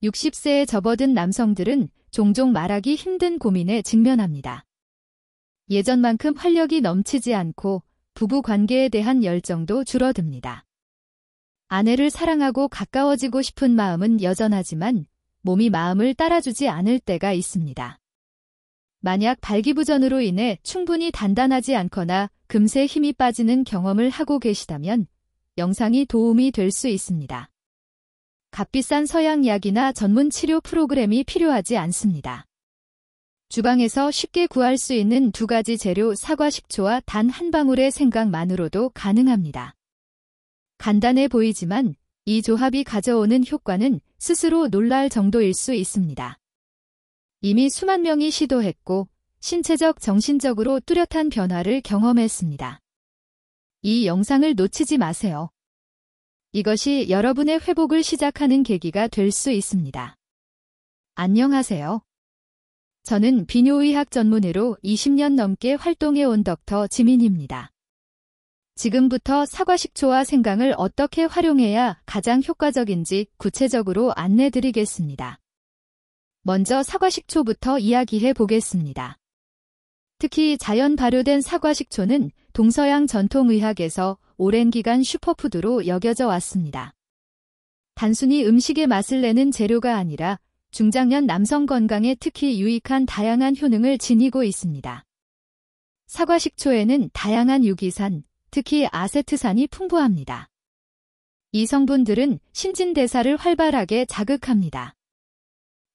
60세에 접어든 남성들은 종종 말하기 힘든 고민에 직면합니다. 예전만큼 활력이 넘치지 않고 부부 관계에 대한 열정도 줄어듭니다. 아내를 사랑하고 가까워지고 싶은 마음은 여전하지만 몸이 마음을 따라주지 않을 때가 있습니다. 만약 발기부전으로 인해 충분히 단단하지 않거나 금세 힘이 빠지는 경험을 하고 계시다면 영상이 도움이 될 수 있습니다. 값비싼 서양약이나 전문 치료 프로그램이 필요하지 않습니다. 주방에서 쉽게 구할 수 있는 두 가지 재료 사과 식초와 단 한 방울의 생강만으로도 가능합니다. 간단해 보이지만 이 조합이 가져오는 효과는 스스로 놀랄 정도일 수 있습니다. 이미 수만 명이 시도했고 신체적, 정신적으로 뚜렷한 변화를 경험했습니다. 이 영상을 놓치지 마세요. 이것이 여러분의 회복을 시작하는 계기가 될 수 있습니다. 안녕하세요. 저는 비뇨의학 전문의로 20년 넘게 활동해온 닥터 지민입니다. 지금부터 사과식초와 생강을 어떻게 활용해야 가장 효과적인지 구체적으로 안내드리겠습니다. 먼저 사과식초부터 이야기해 보겠습니다. 특히 자연 발효된 사과식초는 동서양 전통의학에서 오랜 기간 슈퍼푸드로 여겨져 왔습니다. 단순히 음식의 맛을 내는 재료가 아니라 중장년 남성 건강에 특히 유익한 다양한 효능을 지니고 있습니다. 사과식초에는 다양한 유기산, 특히 아세트산이 풍부합니다. 이 성분들은 신진대사를 활발하게 자극합니다.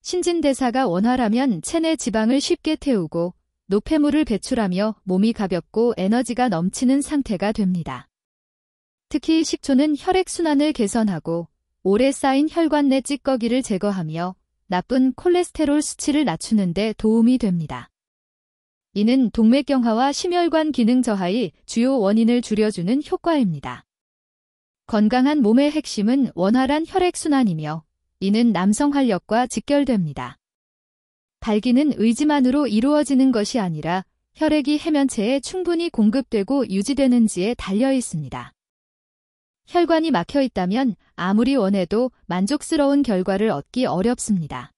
신진대사가 원활하면 체내 지방을 쉽게 태우고 노폐물을 배출하며 몸이 가볍고 에너지가 넘치는 상태가 됩니다. 특히 식초는 혈액순환을 개선하고 오래 쌓인 혈관 내 찌꺼기를 제거하며 나쁜 콜레스테롤 수치를 낮추는 데 도움이 됩니다. 이는 동맥경화와 심혈관 기능 저하의 주요 원인을 줄여주는 효과입니다. 건강한 몸의 핵심은 원활한 혈액순환이며 이는 남성 활력과 직결됩니다. 발기는 의지만으로 이루어지는 것이 아니라 혈액이 해면체에 충분히 공급되고 유지되는지에 달려 있습니다. 혈관이 막혀 있다면 아무리 원해도 만족스러운 결과를 얻기 어렵습니다.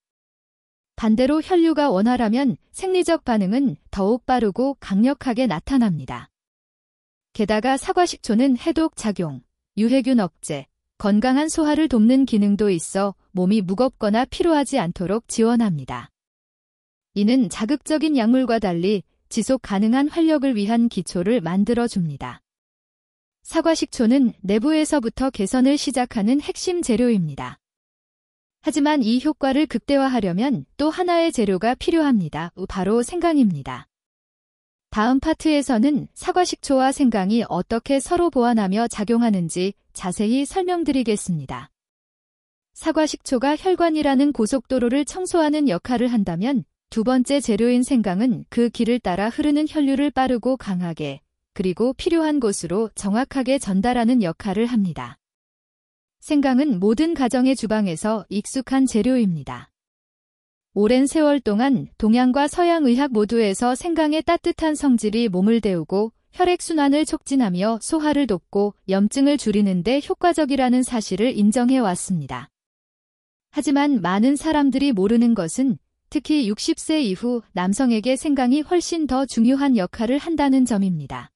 반대로 혈류가 원활하면 생리적 반응은 더욱 빠르고 강력하게 나타납니다. 게다가 사과식초는 해독 작용, 유해균 억제, 건강한 소화를 돕는 기능도 있어 몸이 무겁거나 피로하지 않도록 지원합니다. 이는 자극적인 약물과 달리 지속 가능한 활력을 위한 기초를 만들어줍니다. 사과식초는 내부에서부터 개선을 시작하는 핵심 재료입니다. 하지만 이 효과를 극대화하려면 또 하나의 재료가 필요합니다. 바로 생강입니다. 다음 파트에서는 사과식초와 생강이 어떻게 서로 보완하며 작용하는지 자세히 설명드리겠습니다. 사과식초가 혈관이라는 고속도로를 청소하는 역할을 한다면 두 번째 재료인 생강은 그 길을 따라 흐르는 혈류를 빠르고 강하게 그리고 필요한 곳으로 정확하게 전달하는 역할을 합니다. 생강은 모든 가정의 주방에서 익숙한 재료입니다. 오랜 세월 동안 동양과 서양 의학 모두에서 생강의 따뜻한 성질이 몸을 데우고 혈액순환을 촉진하며 소화를 돕고 염증을 줄이는 데 효과적이라는 사실을 인정해 왔습니다. 하지만 많은 사람들이 모르는 것은 특히 60세 이후 남성에게 생강이 훨씬 더 중요한 역할을 한다는 점입니다.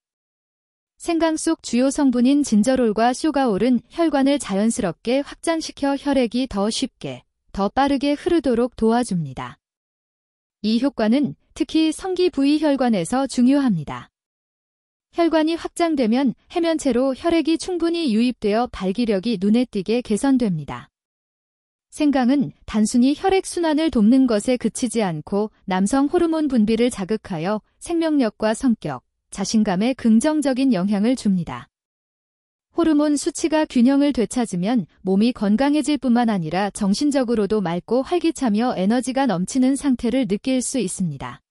생강 속 주요 성분인 진저롤과 쇼가올은 혈관을 자연스럽게 확장시켜 혈액이 더 쉽게, 더 빠르게 흐르도록 도와줍니다. 이 효과는 특히 성기 부위 혈관에서 중요합니다. 혈관이 확장되면 해면체로 혈액이 충분히 유입되어 발기력이 눈에 띄게 개선됩니다. 생강은 단순히 혈액순환을 돕는 것에 그치지 않고 남성 호르몬 분비를 자극하여 생명력과 성격, 자신감에 긍정적인 영향을 줍니다. 호르몬 수치가 균형을 되찾으면 몸이 건강해질 뿐만 아니라 정신적으로도 맑고 활기차며 에너지가 넘치는 상태를 느낄 수 있습니다.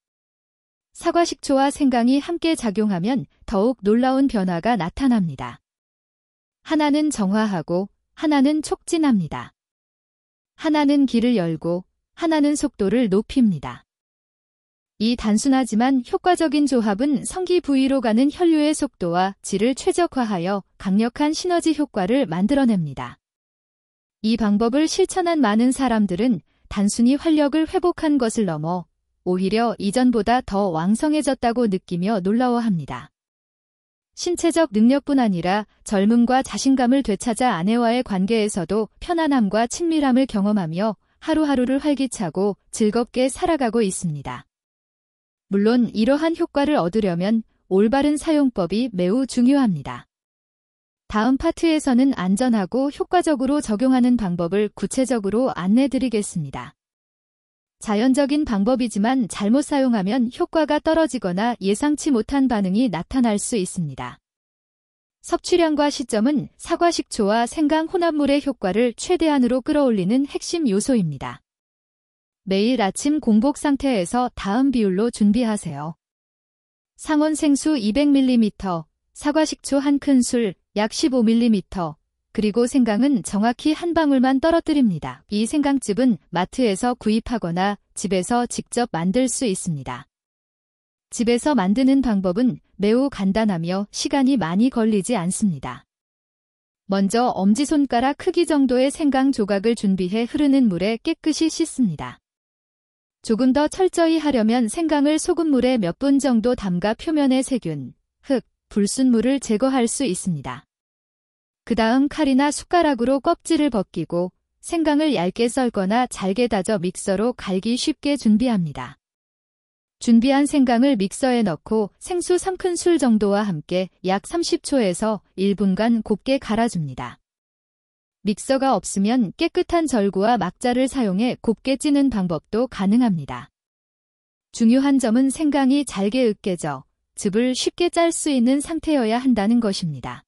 사과식초와 생강이 함께 작용하면 더욱 놀라운 변화가 나타납니다. 하나는 정화하고 하나는 촉진합니다. 하나는 길을 열고 하나는 속도를 높입니다. 이 단순하지만 효과적인 조합은 성기 부위로 가는 혈류의 속도와 질을 최적화하여 강력한 시너지 효과를 만들어냅니다. 이 방법을 실천한 많은 사람들은 단순히 활력을 회복한 것을 넘어 오히려 이전보다 더 왕성해졌다고 느끼며 놀라워합니다. 신체적 능력뿐 아니라 젊음과 자신감을 되찾아 아내와의 관계에서도 편안함과 친밀함을 경험하며 하루하루를 활기차고 즐겁게 살아가고 있습니다. 물론 이러한 효과를 얻으려면 올바른 사용법이 매우 중요합니다. 다음 파트에서는 안전하고 효과적으로 적용하는 방법을 구체적으로 안내드리겠습니다. 자연적인 방법이지만 잘못 사용하면 효과가 떨어지거나 예상치 못한 반응이 나타날 수 있습니다. 섭취량과 시점은 사과식초와 생강 혼합물의 효과를 최대한으로 끌어올리는 핵심 요소입니다. 매일 아침 공복 상태에서 다음 비율로 준비하세요. 상온 생수 200ml, 사과식초 1큰술, 약 15ml, 그리고 생강은 정확히 한 방울만 떨어뜨립니다. 이 생강즙은 마트에서 구입하거나 집에서 직접 만들 수 있습니다. 집에서 만드는 방법은 매우 간단하며 시간이 많이 걸리지 않습니다. 먼저 엄지손가락 크기 정도의 생강 조각을 준비해 흐르는 물에 깨끗이 씻습니다. 조금 더 철저히 하려면 생강을 소금물에 몇 분 정도 담가 표면의 세균, 흙, 불순물을 제거할 수 있습니다. 그 다음 칼이나 숟가락으로 껍질을 벗기고 생강을 얇게 썰거나 잘게 다져 믹서로 갈기 쉽게 준비합니다. 준비한 생강을 믹서에 넣고 생수 3큰술 정도와 함께 약 30초에서 1분간 곱게 갈아줍니다. 믹서가 없으면 깨끗한 절구와 막자를 사용해 곱게 찌는 방법도 가능합니다. 중요한 점은 생강이 잘게 으깨져 즙을 쉽게 짤 수 있는 상태여야 한다는 것입니다.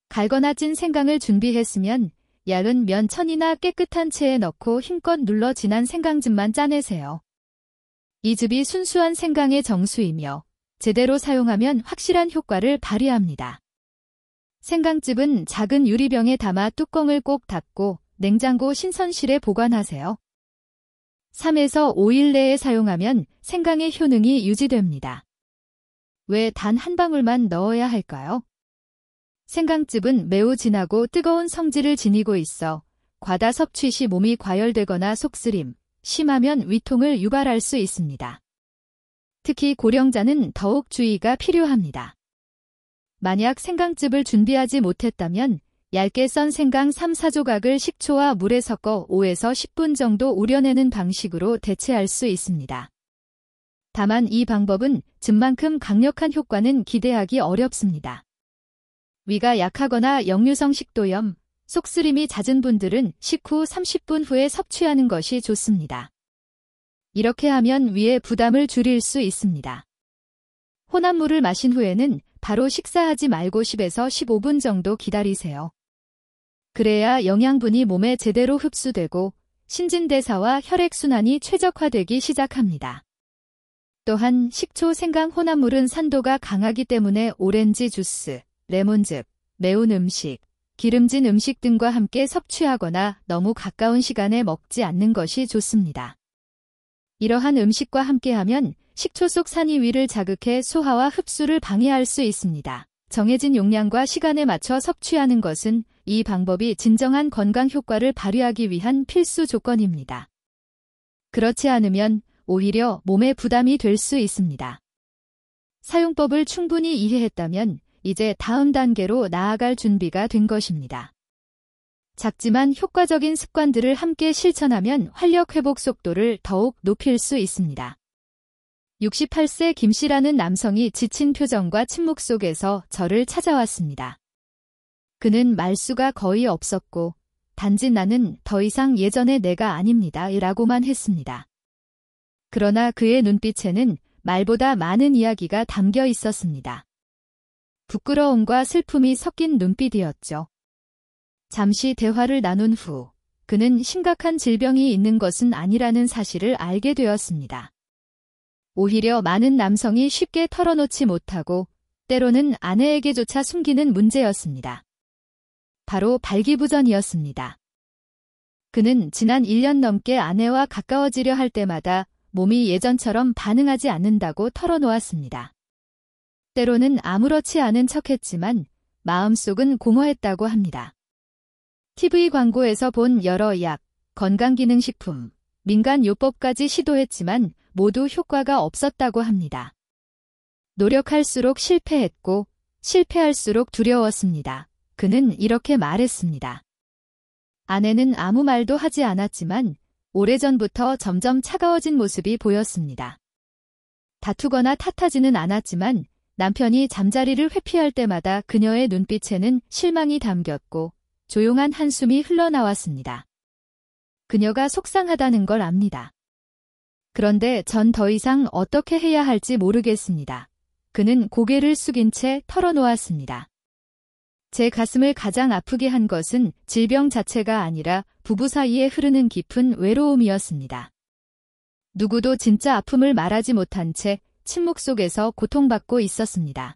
갈거나 찐 생강을 준비했으면 얇은 면천이나 깨끗한 체에 넣고 힘껏 눌러 진한 생강즙만 짜내세요. 이 즙이 순수한 생강의 정수이며 제대로 사용하면 확실한 효과를 발휘합니다. 생강즙은 작은 유리병에 담아 뚜껑을 꼭 닫고 냉장고 신선실에 보관하세요. 3에서 5일 내에 사용하면 생강의 효능이 유지됩니다. 왜 단 한 방울만 넣어야 할까요? 생강즙은 매우 진하고 뜨거운 성질을 지니고 있어 과다 섭취 시 몸이 과열되거나 속쓰림, 심하면 위통을 유발할 수 있습니다. 특히 고령자는 더욱 주의가 필요합니다. 만약 생강즙을 준비하지 못했다면 얇게 썬 생강 3-4조각을 식초와 물에 섞어 5에서 10분 정도 우려내는 방식으로 대체할 수 있습니다. 다만 이 방법은 즙만큼 강력한 효과는 기대하기 어렵습니다. 위가 약하거나 역류성 식도염, 속쓰림이 잦은 분들은 식후 30분 후에 섭취하는 것이 좋습니다. 이렇게 하면 위의 부담을 줄일 수 있습니다. 혼합물을 마신 후에는 바로 식사하지 말고 10에서 15분 정도 기다리세요. 그래야 영양분이 몸에 제대로 흡수되고 신진대사와 혈액순환이 최적화되기 시작합니다. 또한 식초 생강 혼합물은 산도가 강하기 때문에 오렌지 주스, 레몬즙, 매운 음식, 기름진 음식 등과 함께 섭취하거나 너무 가까운 시간에 먹지 않는 것이 좋습니다. 이러한 음식과 함께하면 식초 속 산이 위를 자극해 소화와 흡수를 방해할 수 있습니다. 정해진 용량과 시간에 맞춰 섭취하는 것은 이 방법이 진정한 건강 효과를 발휘하기 위한 필수 조건입니다. 그렇지 않으면 오히려 몸에 부담이 될 수 있습니다. 사용법을 충분히 이해했다면 이제 다음 단계로 나아갈 준비가 된 것입니다. 작지만 효과적인 습관들을 함께 실천하면 활력 회복 속도를 더욱 높일 수 있습니다. 68세 김씨라는 남성이 지친 표정과 침묵 속에서 저를 찾아왔습니다. 그는 말수가 거의 없었고 단지 나는 더 이상 예전의 내가 아닙니다 라고만 했습니다. 그러나 그의 눈빛에는 말보다 많은 이야기가 담겨 있었습니다. 부끄러움과 슬픔이 섞인 눈빛이었죠. 잠시 대화를 나눈 후 그는 심각한 질병이 있는 것은 아니라는 사실을 알게 되었습니다. 오히려 많은 남성이 쉽게 털어놓지 못하고 때로는 아내에게조차 숨기는 문제였습니다. 바로 발기부전이었습니다. 그는 지난 1년 넘게 아내와 가까워지려 할 때마다 몸이 예전처럼 반응하지 않는다고 털어놓았습니다. 때로는 아무렇지 않은 척했지만 마음속은 공허했다고 합니다. TV 광고에서 본 여러 약, 건강기능식품, 민간요법까지 시도했지만 모두 효과가 없었다고 합니다. 노력할수록 실패했고 실패할수록 두려웠습니다. 그는 이렇게 말했습니다. 아내는 아무 말도 하지 않았지만 오래전부터 점점 차가워진 모습이 보였습니다. 다투거나 탓하지는 않았지만 남편이 잠자리를 회피할 때마다 그녀의 눈빛에는 실망이 담겼고 조용한 한숨이 흘러나왔습니다. 그녀가 속상하다는 걸 압니다. 그런데 전 더 이상 어떻게 해야 할지 모르겠습니다. 그는 고개를 숙인 채 털어놓았습니다. 제 가슴을 가장 아프게 한 것은 질병 자체가 아니라 부부 사이에 흐르는 깊은 외로움이었습니다. 누구도 진짜 아픔을 말하지 못한 채 침묵 속에서 고통받고 있었습니다.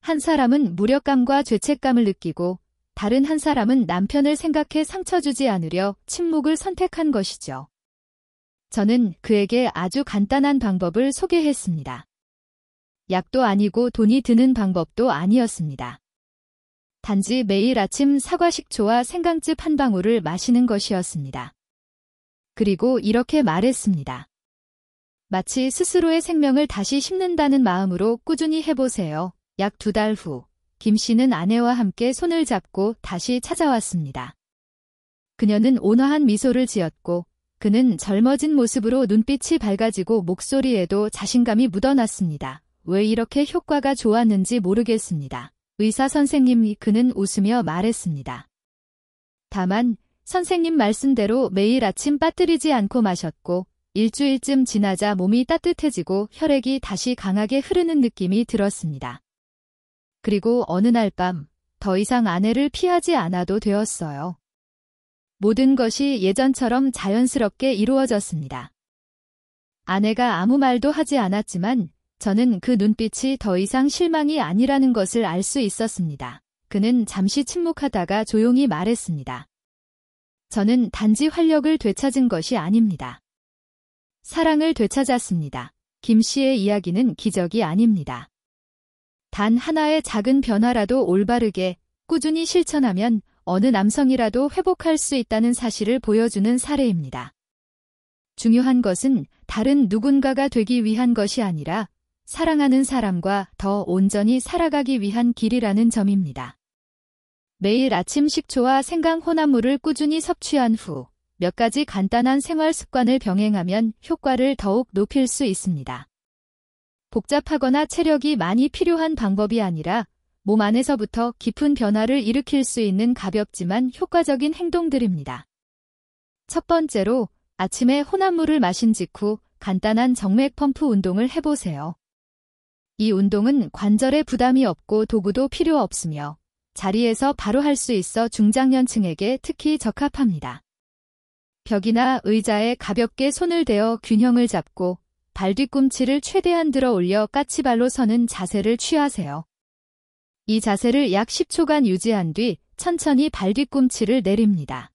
한 사람은 무력감과 죄책감을 느끼고 다른 한 사람은 남편을 생각해 상처 주지 않으려 침묵을 선택한 것이죠. 저는 그에게 아주 간단한 방법을 소개했습니다. 약도 아니고 돈이 드는 방법도 아니었습니다. 단지 매일 아침 사과식초와 생강즙 한 방울을 마시는 것이었습니다. 그리고 이렇게 말했습니다. 마치 스스로의 생명을 다시 심는다는 마음으로 꾸준히 해보세요. 약 2달 후, 김 씨는 아내와 함께 손을 잡고 다시 찾아왔습니다. 그녀는 온화한 미소를 지었고 그는 젊어진 모습으로 눈빛이 밝아지고 목소리에도 자신감이 묻어났습니다. 왜 이렇게 효과가 좋았는지 모르겠습니다. 의사 선생님이 그는 웃으며 말했습니다. 다만 선생님 말씀대로 매일 아침 빠뜨리지 않고 마셨고 일주일쯤 지나자 몸이 따뜻해지고 혈액이 다시 강하게 흐르는 느낌이 들었습니다. 그리고 어느 날 밤 더 이상 아내를 피하지 않아도 되었어요. 모든 것이 예전처럼 자연스럽게 이루어졌습니다. 아내가 아무 말도 하지 않았지만 저는 그 눈빛이 더 이상 실망이 아니라는 것을 알 수 있었습니다. 그는 잠시 침묵하다가 조용히 말했습니다. 저는 단지 활력을 되찾은 것이 아닙니다. 사랑을 되찾았습니다. 김 씨의 이야기는 기적이 아닙니다. 단 하나의 작은 변화라도 올바르게 꾸준히 실천하면 어느 남성이라도 회복할 수 있다는 사실을 보여주는 사례입니다. 중요한 것은 다른 누군가가 되기 위한 것이 아니라 사랑하는 사람과 더 온전히 살아가기 위한 길이라는 점입니다. 매일 아침 식초와 생강 혼합물을 꾸준히 섭취한 후 몇 가지 간단한 생활 습관을 병행하면 효과를 더욱 높일 수 있습니다. 복잡하거나 체력이 많이 필요한 방법이 아니라 몸 안에서부터 깊은 변화를 일으킬 수 있는 가볍지만 효과적인 행동들입니다. 첫 번째로 아침에 혼합물을 마신 직후 간단한 정맥 펌프 운동을 해보세요. 이 운동은 관절에 부담이 없고 도구도 필요 없으며 자리에서 바로 할 수 있어 중장년층에게 특히 적합합니다. 벽이나 의자에 가볍게 손을 대어 균형을 잡고 발 뒤꿈치를 최대한 들어 올려 까치발로 서는 자세를 취하세요. 이 자세를 약 10초간 유지한 뒤 천천히 발 뒤꿈치를 내립니다.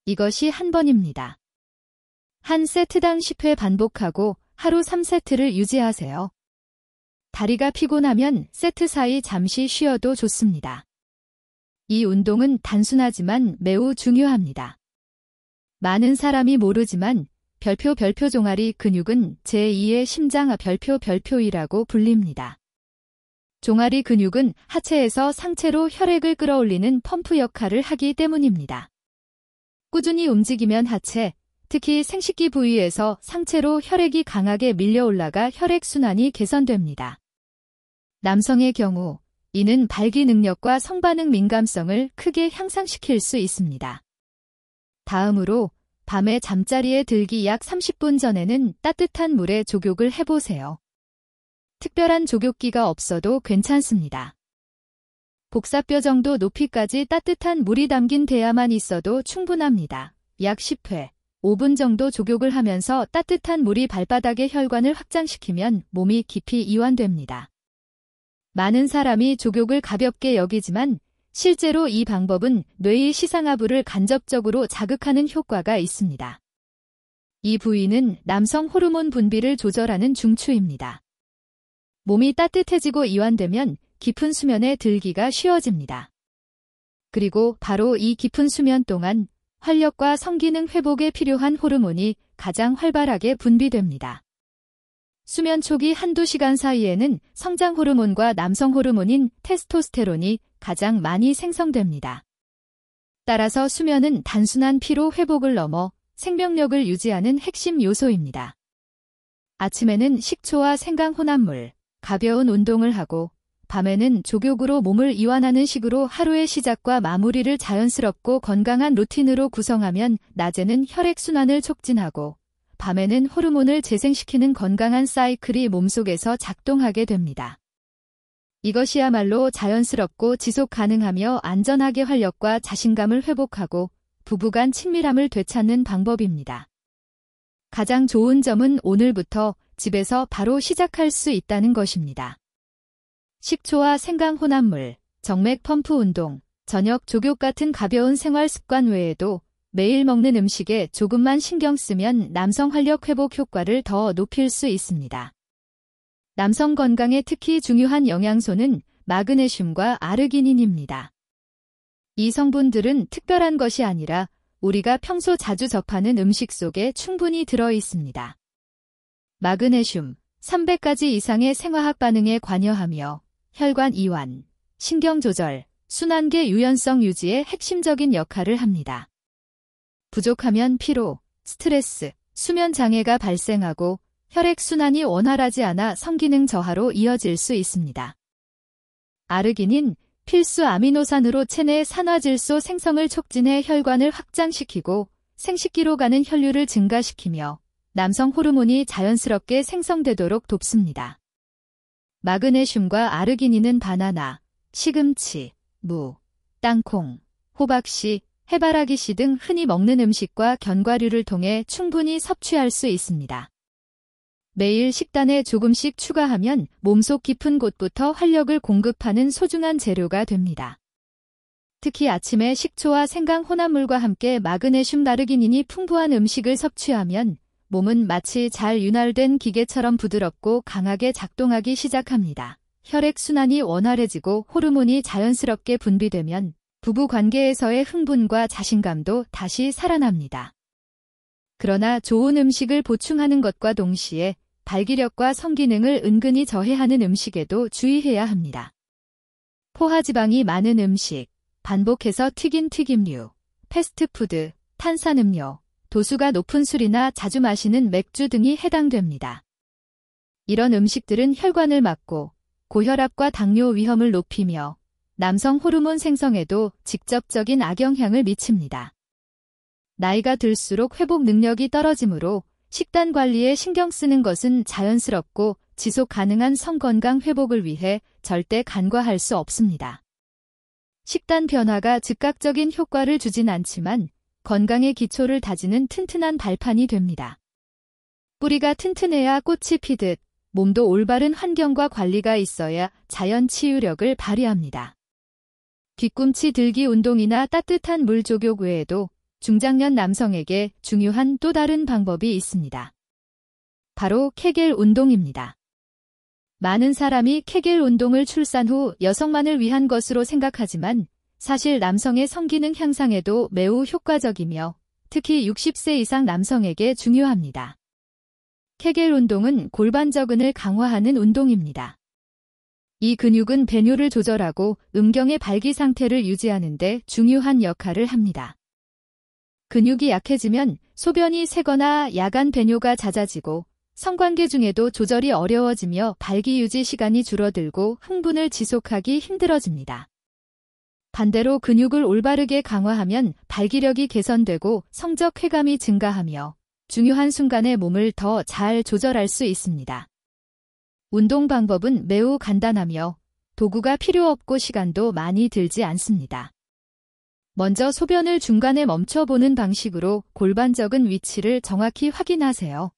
이것이 한 번입니다. 한 세트당 10회 반복하고 하루 3세트를 유지하세요. 다리가 피곤하면 세트 사이 잠시 쉬어도 좋습니다. 이 운동은 단순하지만 매우 중요합니다. 많은 사람이 모르지만 별표 종아리 근육은 제2의 심장 별표이라고 불립니다. 종아리 근육은 하체에서 상체로 혈액을 끌어올리는 펌프 역할을 하기 때문입니다. 꾸준히 움직이면 하체, 특히 생식기 부위에서 상체로 혈액이 강하게 밀려 올라가 혈액순환이 개선됩니다. 남성의 경우 이는 발기 능력과 성반응 민감성을 크게 향상시킬 수 있습니다. 다음으로 밤에 잠자리에 들기 약 30분 전에는 따뜻한 물에 족욕을 해보세요. 특별한 족욕기가 없어도 괜찮습니다. 복사뼈 정도 높이까지 따뜻한 물이 담긴 대야만 있어도 충분합니다. 약 10회, 5분 정도 족욕을 하면서 따뜻한 물이 발바닥의 혈관을 확장시키면 몸이 깊이 이완됩니다. 많은 사람이 족욕을 가볍게 여기지만 실제로 이 방법은 뇌의 시상하부를 간접적으로 자극하는 효과가 있습니다. 이 부위는 남성 호르몬 분비를 조절하는 중추입니다. 몸이 따뜻해지고 이완되면 깊은 수면에 들기가 쉬워집니다. 그리고 바로 이 깊은 수면 동안 활력과 성기능 회복에 필요한 호르몬이 가장 활발하게 분비됩니다. 수면 초기 한두 시간 사이에는 성장 호르몬과 남성 호르몬인 테스토스테론이 가장 많이 생성됩니다. 따라서 수면은 단순한 피로 회복을 넘어 생명력을 유지하는 핵심 요소입니다. 아침에는 식초와 생강 혼합물, 가벼운 운동을 하고 밤에는 족욕으로 몸을 이완하는 식으로 하루의 시작과 마무리를 자연스럽고 건강한 루틴으로 구성하면 낮에는 혈액순환을 촉진하고 밤에는 호르몬을 재생시키는 건강한 사이클이 몸속에서 작동하게 됩니다. 이것이야말로 자연스럽고 지속 가능하며 안전하게 활력과 자신감을 회복하고 부부간 친밀함을 되찾는 방법입니다. 가장 좋은 점은 오늘부터 집에서 바로 시작할 수 있다는 것입니다. 식초와 생강 혼합물, 정맥 펌프 운동, 저녁 족욕 같은 가벼운 생활 습관 외에도 매일 먹는 음식에 조금만 신경 쓰면 남성 활력 회복 효과를 더 높일 수 있습니다. 남성 건강에 특히 중요한 영양소는 마그네슘과 아르기닌입니다. 이 성분들은 특별한 것이 아니라 우리가 평소 자주 접하는 음식 속에 충분히 들어 있습니다. 마그네슘, 300가지 이상의 생화학 반응에 관여하며 혈관 이완, 신경 조절, 순환계 유연성 유지에 핵심적인 역할을 합니다. 부족하면 피로, 스트레스, 수면 장애가 발생하고 혈액순환이 원활하지 않아 성기능 저하로 이어질 수 있습니다. 아르기닌, 필수 아미노산으로 체내 산화질소 생성을 촉진해 혈관을 확장시키고 생식기로 가는 혈류를 증가시키며 남성 호르몬이 자연스럽게 생성되도록 돕습니다. 마그네슘과 아르기닌은 바나나, 시금치, 무, 땅콩, 호박씨, 해바라기씨 등 흔히 먹는 음식과 견과류를 통해 충분히 섭취할 수 있습니다. 매일 식단에 조금씩 추가하면 몸속 깊은 곳부터 활력을 공급하는 소중한 재료가 됩니다. 특히 아침에 식초와 생강 혼합물과 함께 마그네슘 아르기닌이 풍부한 음식을 섭취하면 몸은 마치 잘 윤활된 기계처럼 부드럽고 강하게 작동하기 시작합니다. 혈액순환이 원활해지고 호르몬이 자연스럽게 분비되면 부부 관계에서의 흥분과 자신감도 다시 살아납니다. 그러나 좋은 음식을 보충하는 것과 동시에 발기력과 성기능을 은근히 저해하는 음식에도 주의해야 합니다. 포화지방이 많은 음식, 반복해서 튀긴 튀김류, 패스트푸드, 탄산음료, 도수가 높은 술이나 자주 마시는 맥주 등이 해당됩니다. 이런 음식들은 혈관을 막고 고혈압과 당뇨 위험을 높이며 남성 호르몬 생성에도 직접적인 악영향을 미칩니다. 나이가 들수록 회복 능력이 떨어지므로 식단 관리에 신경 쓰는 것은 자연스럽고 지속 가능한 성건강 회복을 위해 절대 간과할 수 없습니다. 식단 변화가 즉각적인 효과를 주진 않지만 건강의 기초를 다지는 튼튼한 발판이 됩니다. 뿌리가 튼튼해야 꽃이 피듯 몸도 올바른 환경과 관리가 있어야 자연 치유력을 발휘합니다. 뒤꿈치 들기 운동이나 따뜻한 물 족욕 외에도 중장년 남성에게 중요한 또 다른 방법이 있습니다. 바로 케겔 운동입니다. 많은 사람이 케겔 운동을 출산 후 여성만을 위한 것으로 생각하지만 사실 남성의 성기능 향상에도 매우 효과적이며 특히 60세 이상 남성에게 중요합니다. 케겔 운동은 골반저근을 강화하는 운동입니다. 이 근육은 배뇨를 조절하고 음경의 발기 상태를 유지하는 데 중요한 역할을 합니다. 근육이 약해지면 소변이 새거나 야간 배뇨가 잦아지고 성관계 중에도 조절이 어려워지며 발기 유지 시간이 줄어들고 흥분을 지속하기 힘들어집니다. 반대로 근육을 올바르게 강화하면 발기력이 개선되고 성적 쾌감이 증가하며 중요한 순간에 몸을 더 잘 조절할 수 있습니다. 운동 방법은 매우 간단하며 도구가 필요 없고 시간도 많이 들지 않습니다. 먼저 소변을 중간에 멈춰보는 방식으로 골반적은 위치를 정확히 확인하세요.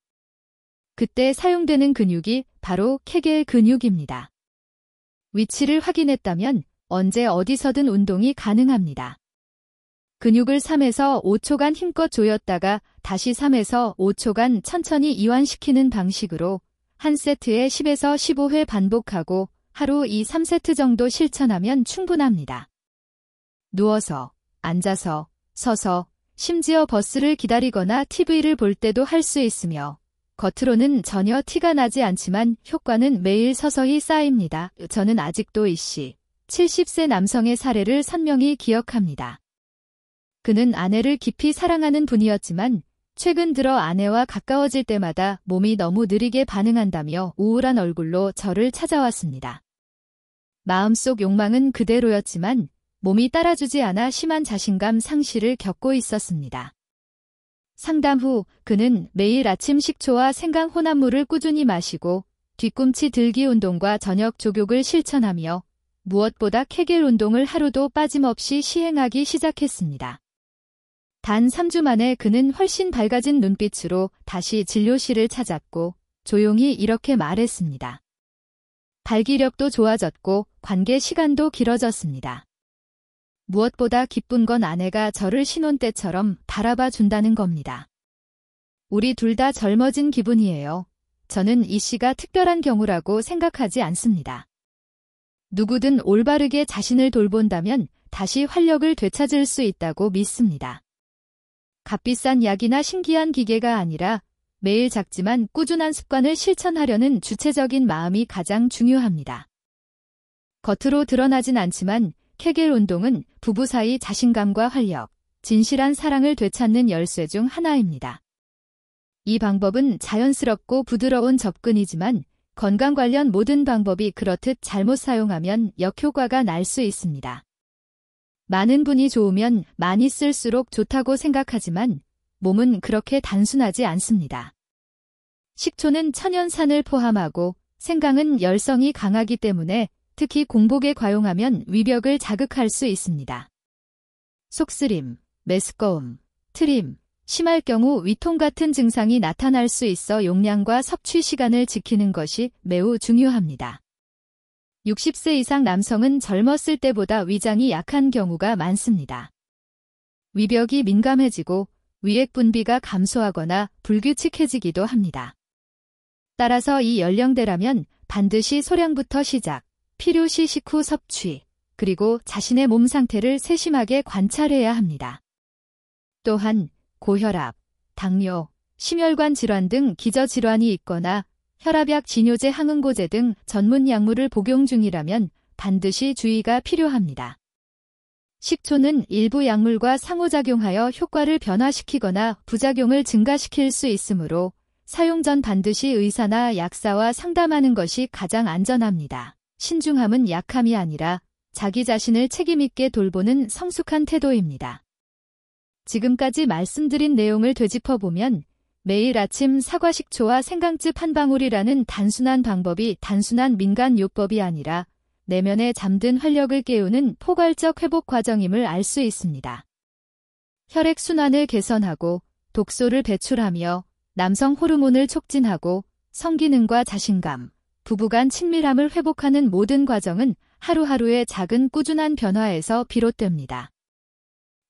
그때 사용되는 근육이 바로 케겔 근육입니다. 위치를 확인했다면 언제 어디서든 운동이 가능합니다. 근육을 3에서 5초간 힘껏 조였다가 다시 3에서 5초간 천천히 이완시키는 방식으로 한 세트에 10에서 15회 반복하고 하루 2, 3세트 정도 실천하면 충분합니다. 누워서, 앉아서, 서서, 심지어 버스를 기다리거나 TV를 볼 때도 할 수 있으며 겉으로는 전혀 티가 나지 않지만 효과는 매일 서서히 쌓입니다. 저는 아직도 이씨 70세 남성의 사례를 선명히 기억합니다. 그는 아내를 깊이 사랑하는 분이었지만 최근 들어 아내와 가까워질 때마다 몸이 너무 느리게 반응한다며 우울한 얼굴로 저를 찾아왔습니다. 마음속 욕망은 그대로였지만 몸이 따라주지 않아 심한 자신감 상실을 겪고 있었습니다. 상담 후 그는 매일 아침 식초와 생강 혼합물을 꾸준히 마시고 뒤꿈치 들기 운동과 저녁 족욕을 실천하며 무엇보다 케겔 운동을 하루도 빠짐없이 시행하기 시작했습니다. 단 3주 만에 그는 훨씬 밝아진 눈빛으로 다시 진료실을 찾았고 조용히 이렇게 말했습니다. 발기력도 좋아졌고 관계 시간도 길어졌습니다. 무엇보다 기쁜 건 아내가 저를 신혼 때처럼 바라봐 준다는 겁니다. 우리 둘 다 젊어진 기분이에요. 저는 이 씨가 특별한 경우라고 생각하지 않습니다. 누구든 올바르게 자신을 돌본다면 다시 활력을 되찾을 수 있다고 믿습니다. 값비싼 약이나 신기한 기계가 아니라 매일 작지만 꾸준한 습관을 실천하려는 주체적인 마음이 가장 중요합니다. 겉으로 드러나진 않지만 케겔 운동은 부부 사이 자신감과 활력, 진실한 사랑을 되찾는 열쇠 중 하나입니다. 이 방법은 자연스럽고 부드러운 접근이지만 건강 관련 모든 방법이 그렇듯 잘못 사용하면 역효과가 날 수 있습니다. 많은 분이 좋으면 많이 쓸수록 좋다고 생각하지만 몸은 그렇게 단순하지 않습니다. 식초는 천연산을 포함하고 생강은 열성이 강하기 때문에 특히 공복에 과용하면 위벽을 자극할 수 있습니다. 속쓰림, 메스꺼움, 트림, 심할 경우 위통 같은 증상이 나타날 수 있어 용량과 섭취 시간을 지키는 것이 매우 중요합니다. 60세 이상 남성은 젊었을 때보다 위장이 약한 경우가 많습니다. 위벽이 민감해지고 위액 분비가 감소하거나 불규칙해지기도 합니다. 따라서 이 연령대라면 반드시 소량부터 시작, 필요시 식후 섭취, 그리고 자신의 몸 상태를 세심하게 관찰해야 합니다. 또한 고혈압, 당뇨, 심혈관 질환 등 기저질환이 있거나 혈압약, 진요제, 항응고제 등 전문 약물을 복용 중이라면 반드시 주의가 필요합니다. 식초는 일부 약물과 상호작용하여 효과를 변화시키거나 부작용을 증가시킬 수 있으므로 사용 전 반드시 의사나 약사와 상담하는 것이 가장 안전합니다. 신중함은 약함이 아니라 자기 자신을 책임있게 돌보는 성숙한 태도입니다. 지금까지 말씀드린 내용을 되짚어보면 매일 아침 사과식초와 생강즙 한 방울이라는 단순한 방법이 단순한 민간요법이 아니라 내면에 잠든 활력을 깨우는 포괄적 회복 과정임을 알 수 있습니다. 혈액순환을 개선하고 독소를 배출하며 남성 호르몬을 촉진하고 성기능과 자신감, 부부간 친밀함을 회복하는 모든 과정은 하루하루의 작은 꾸준한 변화에서 비롯됩니다.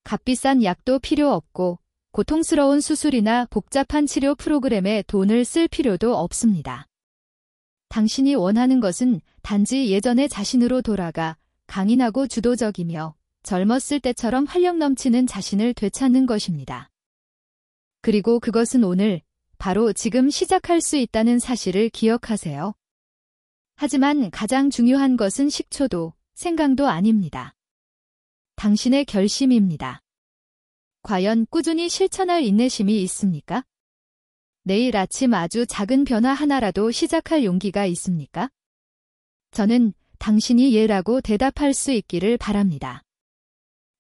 값비싼 약도 필요 없고 고통스러운 수술이나 복잡한 치료 프로그램에 돈을 쓸 필요도 없습니다. 당신이 원하는 것은 단지 예전의 자신으로 돌아가 강인하고 주도적이며 젊었을 때처럼 활력 넘치는 자신을 되찾는 것입니다. 그리고 그것은 오늘, 바로 지금 시작할 수 있다는 사실을 기억하세요. 하지만 가장 중요한 것은 식초도, 생강도 아닙니다. 당신의 결심입니다. 과연 꾸준히 실천할 인내심이 있습니까? 내일 아침 아주 작은 변화 하나라도 시작할 용기가 있습니까? 저는 당신이 예라고 대답할 수 있기를 바랍니다.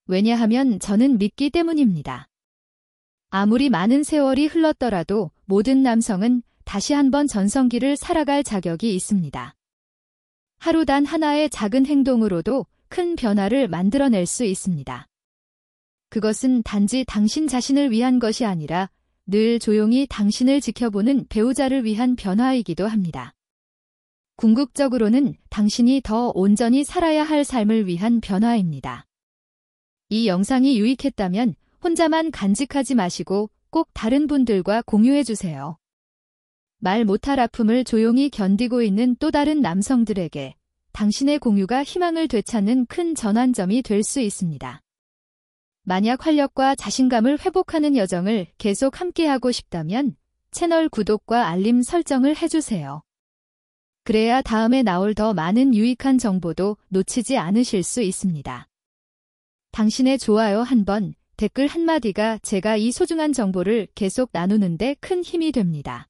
왜냐하면 저는 믿기 때문입니다. 아무리 많은 세월이 흘렀더라도 모든 남성은 다시 한번 전성기를 살아갈 자격이 있습니다. 하루 단 하나의 작은 행동으로도 큰 변화를 만들어낼 수 있습니다. 그것은 단지 당신 자신을 위한 것이 아니라 늘 조용히 당신을 지켜보는 배우자를 위한 변화이기도 합니다. 궁극적으로는 당신이 더 온전히 살아야 할 삶을 위한 변화입니다. 이 영상이 유익했다면 혼자만 간직하지 마시고 꼭 다른 분들과 공유해주세요. 말 못할 아픔을 조용히 견디고 있는 또 다른 남성들에게 당신의 공유가 희망을 되찾는 큰 전환점이 될 수 있습니다. 만약 활력과 자신감을 회복하는 여정을 계속 함께하고 싶다면 채널 구독과 알림 설정을 해주세요. 그래야 다음에 나올 더 많은 유익한 정보도 놓치지 않으실 수 있습니다. 당신의 좋아요 한 번, 댓글 한마디가 제가 이 소중한 정보를 계속 나누는데 큰 힘이 됩니다.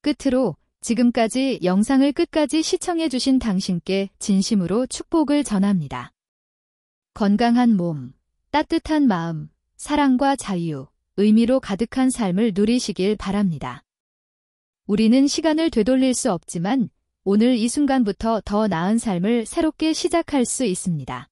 끝으로 지금까지 영상을 끝까지 시청해주신 당신께 진심으로 축복을 전합니다. 건강한 몸, 따뜻한 마음, 사랑과 자유, 의미로 가득한 삶을 누리시길 바랍니다. 우리는 시간을 되돌릴 수 없지만 오늘 이 순간부터 더 나은 삶을 새롭게 시작할 수 있습니다.